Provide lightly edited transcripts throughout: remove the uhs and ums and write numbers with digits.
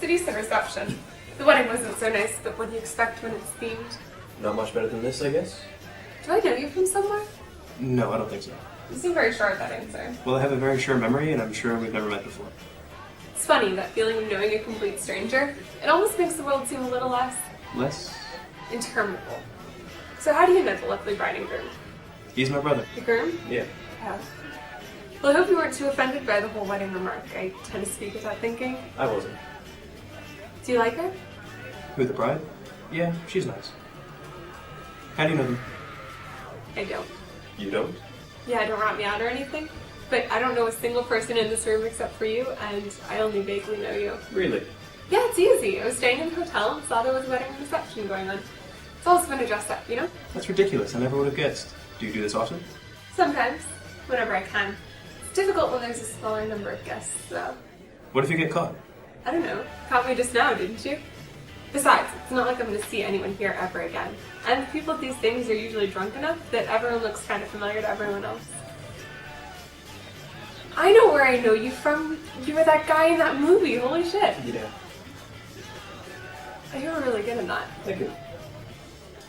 decent reception. The wedding wasn't so nice, but what do you expect when it's themed? Not much better than this, I guess. Do I know you from somewhere? No, I don't think so. You seem very sure of that answer. Well, I have a very short memory, and I'm sure we've never met before. It's funny, that feeling of knowing a complete stranger. It almost makes the world seem a little less Less? interminable. So how do you know the lovely bride and groom? He's my brother. The groom? Yeah. Yeah. Well, I hope you weren't too offended by the whole wedding remark. I tend to speak without thinking. I wasn't. Do you like her? Who, the bride? Yeah, she's nice. How do you know them? I don't. You don't? Yeah, don't rat me out or anything. But I don't know a single person in this room except for you, and I only vaguely know you. Really? Yeah, it's easy. I was staying in the hotel and saw there was a wedding reception going on. It's always fun to dress up, you know? That's ridiculous. I never would have guessed. Do you do this often? Sometimes. Whenever I can. It's difficult when there's a smaller number of guests, though. What if you get caught? I don't know. Caught me just now, didn't you? Besides, it's not like I'm going to see anyone here ever again. And the people at these things are usually drunk enough that everyone looks kind of familiar to everyone else. I know where I know you from. You were that guy in that movie. Holy shit. Yeah. You were really good in that. Thank you.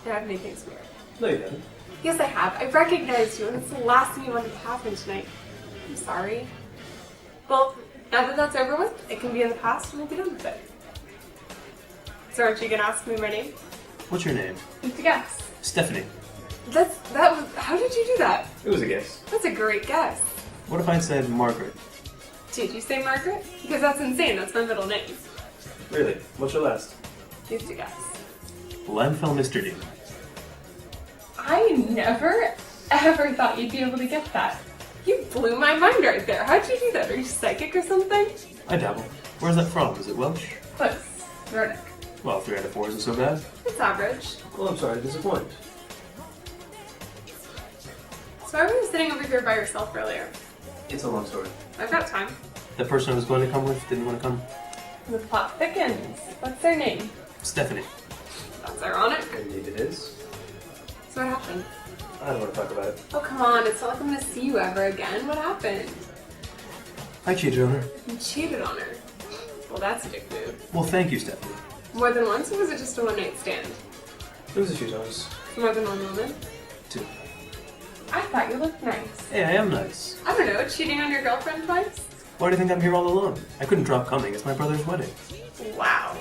Yeah, I've made things weird. No, you didn't. Yes, I have. I recognized you, and it's the last thing you wanted to happen tonight. I'm sorry. Well, now that that's over with, it can be in the past, and we'll be done with it. So aren't you gonna ask me my name? What's your name? You have to guess. Stephanie. How did you do that? It was a guess. That's a great guess. What if I said Margaret? Did you say Margaret? Because that's insane. That's my middle name. Really? What's your last? You have to guess. Lamphel Mr. D. I never, ever thought you'd be able to get that. You blew my mind right there. How'd you do that? Are you psychic or something? I dabble. Where's that from? Is it Welsh? Close. Nordic. Well, 3 out of 4 isn't so bad. It's average. Well, I'm sorry to disappoint. So I was sitting over here by yourself earlier. It's a long story. I've got time. The person I was going to come with didn't want to come. The plot thickens. What's their name? Stephanie. That's ironic. Indeed it is. So what happened? I don't want to talk about it. Oh, come on. It's not like I'm going to see you ever again. What happened? I cheated on her. You cheated on her. Well, that's a dick move. Well, thank you, Stephanie. More than once, or was it just a one-night stand? It was a few times. More than one woman? 2. I thought you looked nice. Hey, I am nice. I don't know, cheating on your girlfriend twice? Why do you think I'm here all alone? I couldn't drop coming. It's my brother's wedding. Wow.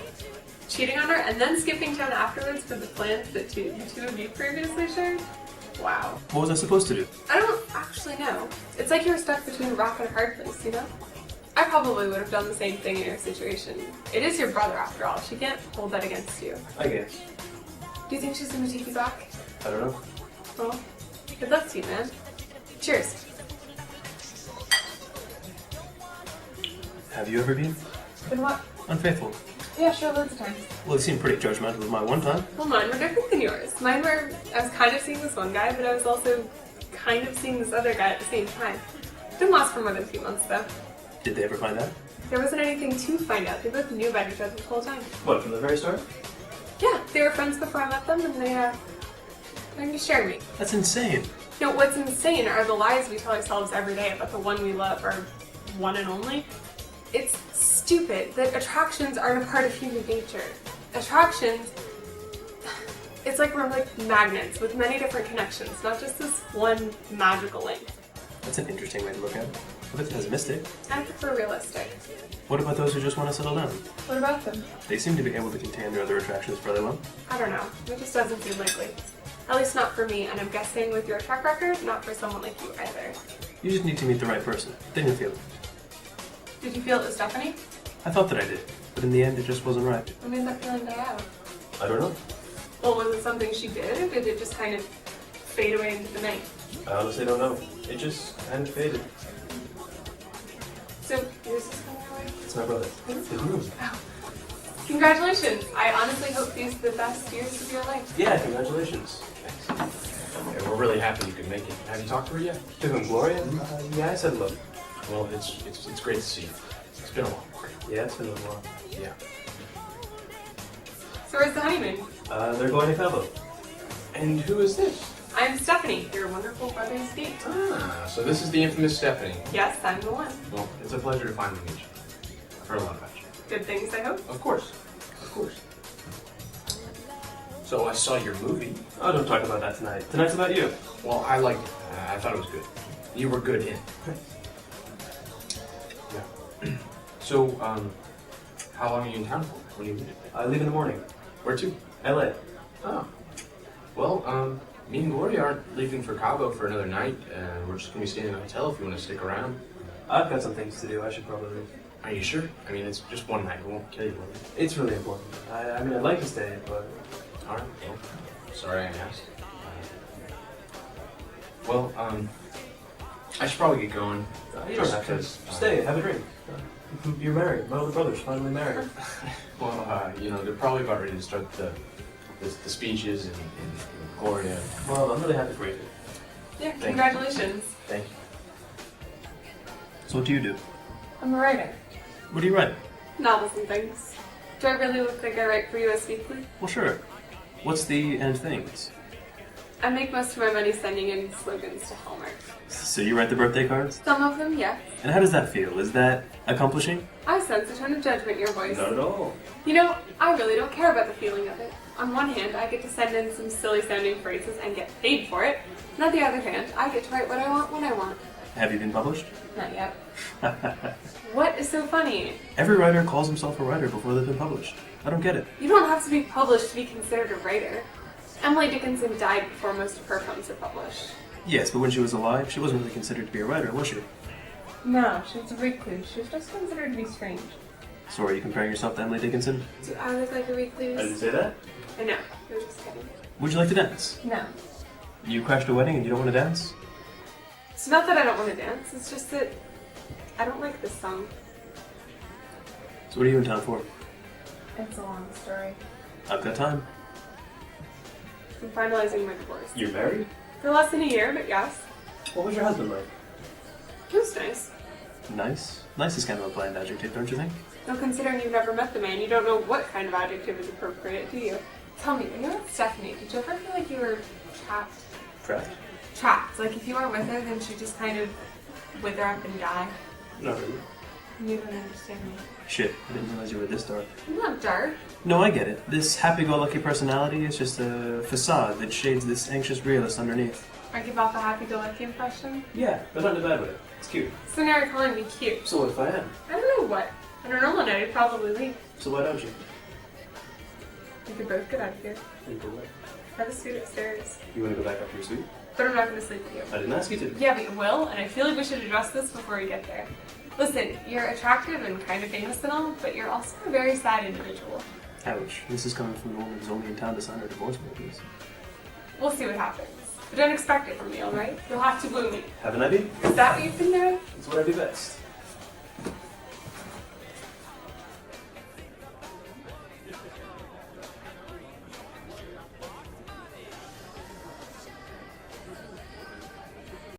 Cheating on her and then skipping town afterwards for the plans that the two of you previously shared? Wow. What was I supposed to do? I don't actually know. It's like you were stuck between a rock and a hard place, you know? I probably would have done the same thing in your situation. It is your brother after all. She can't hold that against you. I guess. Do you think she's gonna take you back? I don't know. Well, good luck to you, man. Cheers. Have you ever been Been what? unfaithful? Yeah, sure, loads of times. Well, you seem pretty judgmental of my one time. Well, mine were different than yours. Mine were, I was kind of seeing this one guy, but I was also kind of seeing this other guy at the same time. Didn't last for more than a few months, though. Did they ever find out? There wasn't anything to find out. They both knew about each other the whole time. What, from the very start? Yeah, they were friends before I met them, and they learned to share me. That's insane. You know, what's insane are the lies we tell ourselves every day about the one we love, our one and only. It's stupid that attractions aren't a part of human nature. Attractions, it's like we're like magnets with many different connections, not just this one magical link. That's an interesting way to look at it. A bit pessimistic. I prefer realistic. What about those who just want to settle down? What about them? They seem to be able to contain their other attractions fairly well. I don't know. It just doesn't seem likely. At least not for me, and I'm guessing with your track record, not for someone like you either. You just need to meet the right person. Then you'll feel it. Did you feel it was Stephanie? I thought that I did, but in the end it just wasn't right. What made that feeling die out? I don't know. Well, was it something she did, or did it just kind of fade away into the night? I honestly don't know. It just kind of faded. So, yours is coming your way? It's my brother. The groom. Oh. Congratulations! I honestly hope these are the best years of your life. Yeah, congratulations. Yeah, we're really happy you could make it. Have you talked to her yet? To whom, Gloria? Yeah, I said hello. Well, it's great to see you. It's been a while. Yeah, it's been a little while. Yeah. So where's the honeymoon? They're going to Cabo. And who is this? I'm Stephanie, your wonderful brother's date. Ah, so this is the infamous Stephanie. Yes, I'm the one. Well, it's a pleasure to finally meet you. I've heard a lot about you. Good things, I hope. Of course. Of course. So I saw your movie. Oh, don't talk about that tonight. Tonight's about you. Well, I liked it. I thought it was good. You were good in it. Yeah. So, how long are you in town for? When do you leave? I leave in the morning. Where to? LA. Oh. Well, me and Gloria aren't leaving for Cabo for another night. We're just gonna be staying in a hotel if you want to stick around. I've got some things to do. I should probably leave. Are you sure? I mean, it's just one night. It won't kill you, will it? It's really important. I mean, I'd like to stay, but... All right. Well, sorry I asked. Well, I should probably get going. You don't have to. Stay, have a drink. You're married. My older brother's finally married. Well, they're probably about ready to start the speeches and Gloria. Well, I'm really happy for you. Yeah, congratulations. Thank you. So what do you do? I'm a writer. What do you write? Novels and things. Do I really look like I write for US Weekly? Well, sure. What's the end things? I make most of my money sending in slogans to Hallmark. So you write the birthday cards? Some of them, yes. And how does that feel? Is that accomplishing? I sense a ton of judgment in your voice. Not at all. You know, I really don't care about the feeling of it. On one hand, I get to send in some silly sounding phrases and get paid for it. And on the other hand, I get to write what I want when I want. Have you been published? Not yet. What is so funny? Every writer calls himself a writer before they've been published. I don't get it. You don't have to be published to be considered a writer. Emily Dickinson died before most of her poems were published. Yes, but when she was alive, she wasn't really considered to be a writer, was she? No, she was a recluse. She was just considered to be strange. So are you comparing yourself to Emily Dickinson? Do I look like a recluse? say that. I know. You're just kidding. Would you like to dance? No. You crashed a wedding and you don't want to dance? It's not that I don't want to dance. It's just that I don't like this song. So what are you in town for? It's a long story. I've got time. I'm finalizing my divorce. You're married? For less than a year, but yes. What was your husband like? It was nice. Nice? Nice is kind of a bland adjective, don't you think? Though considering you've never met the man, you don't know what kind of adjective is appropriate, do you? Tell me, when you were with Stephanie, did you ever feel like you were trapped? Trapped? Trapped. Like if you weren't with her, then she'd just kind of wither up and die. Not really. You don't understand me. Shit, I didn't realize you were this dark. I'm not dark. No, I get it. This happy-go-lucky personality is just a facade that shades this anxious realist underneath. I give off a happy-go-lucky impression. Yeah, but not in a bad way. It's cute. So now you're calling me cute. So what if I am? I don't know what. On a normal night, I'd probably leave. So why don't you? We could both get out of here. Think away. Have a suite upstairs. You want to go back up to your suite? But I'm not going to sleep with you. I didn't ask you to. Yeah, but you will, and I feel like we should address this before we get there. Listen, you're attractive and kind of famous and all, but you're also a very sad individual. Ouch. This is coming from the woman who's only in town to sign her divorce papers. We'll see what happens. But don't expect it from me, alright? You'll have to woo me. Have an idea? Is that what you've been doing? That's what I do best.